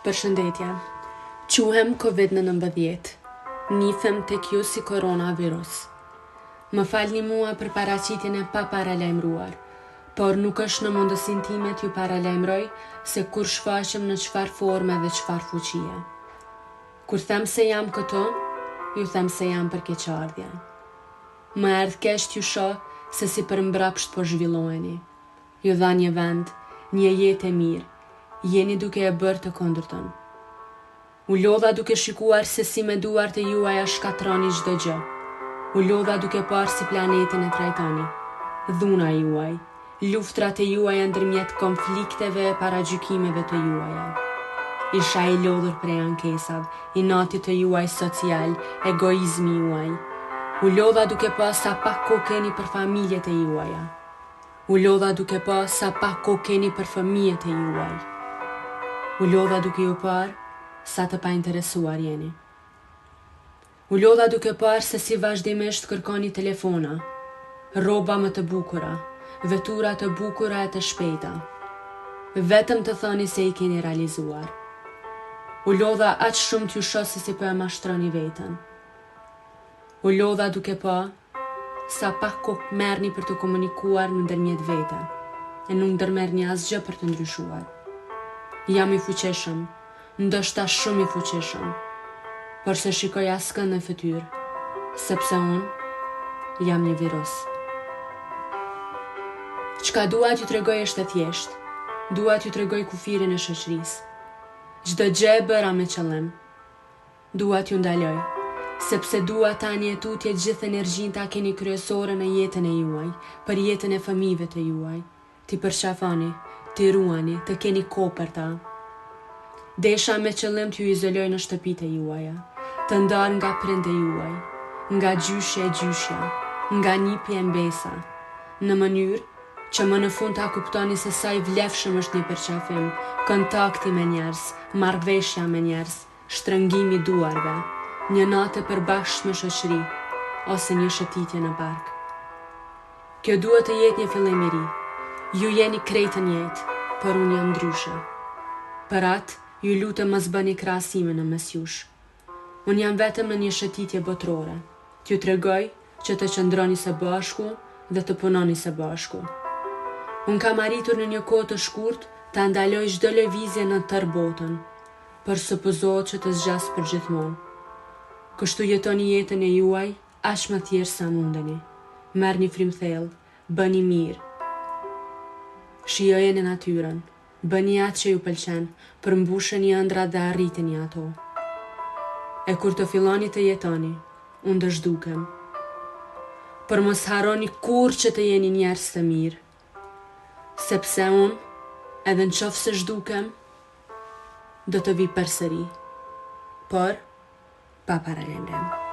Përshëndetje. Quhem COVID-19. Nifem tek ju si koronavirus. Më falni mua për paraqitjen e pa paralajmëruar, por nuk është në mundësinë time t'ju paralajmëroj se kur shfaqem në çfarë forme dhe çfarë fuqie. Kur them se jam këto, ju them se jam për keqardhje. Më erdh keq t'ju shoh se si për mbrapsht po zhvilloheni. Ju dha një vend, një jetë e mirë, jeni duke e bërë të kundërtën. U lodha duke shikuar se si me duart e juaja shkatroni çdo gjë. U lodha duke parë si planetin e trajtoni. Dhuna juaj, luftrat e juaja ndërmjet konflikteve e paragjykimeve të juaja. Isha i lodhur prej ankesave, inatit të juaj social, egoizmi juaj. U lodha duke pa sa pak kohë keni për familjet e juaja. U lodha duke pa sa pak kohë keni për fëmijët e juaj. U lodha duke ju parë sa të pa interesuar jeni. U lodha duke parë se si vazhdimisht kërkoni telefona, rroba më të bukura, vetura të bukura e të shpejta. Vetëm të thoni se i keni realizuar. U lodha aq shumë t'ju shoh se si po e mashtroni veten. U lodha duke pa sa pak kohë merrni për të komunikuar ndërmjet vete, e nuk ndërmerrni asgjë për të ndryshuar. Jam i fuqishëm, ndoshta shumë i fuqishëm, por se shikoj askënd në fytyrë, sepse unë jam një virus. Çka dua t'ju tregoj është e thjeshtë. Dua t'ju tregoj kufirin e shoqërisë. Çdo gjë e bëra me qëllim. Dua t'ju ndaloj, sepse dua tani e tutje gjithë energjinë ta keni kryesore në jetën e juaj, për jetën e fëmijëve të juaj. Ti përqafoni, ti ruani, të keni kohë për ta. Desha me qëllim t'ju izoloj në shtëpitë e juaja, të ndarë nga prindë e juaj, nga gjyshja e gjyshja, nga nipja e mbesa, në mënyrë që më në fund ta kuptoni se sa i vlefshëm është një përqafim, kontakti me njerëz, marrëveshja me njerëz, shtrëngimi duarve, një natë e përbashkët me shoqëri, ose një shëtitje në park. Kjo duhet të jetë një fillim i ri. Ju jeni krejtë në jetë, por unë jam ndryshe. Për atë, ju lutem mos bëni krahasime në mes jush. Unë jam vetëm në një shëtitje botërore. T'ju tregoj që të qëndroni së bashku dhe të punoni së bashku. Unë kam arritur në një kohë të shkurt ta ndaloj çdo lëvizje në tërë botën, por supozohet që të zgjas për gjithmonë. Kështu jetoni jetën e juaj aq më thjesht sa mundeni. Merrni frymthellë, bëni mirë. Shijojeni natyrën, bëni atë që ju pëlqen, përmbusheni ëndrat dhe arriteni ato. E kur të filloni të jetoni, unë do zhdukem. Por mos harroni kurrë që të jeni njerëz të mirë, sepse unë, edhe nëse zhdukem, do të vi përsëri, por pa paralajmërim.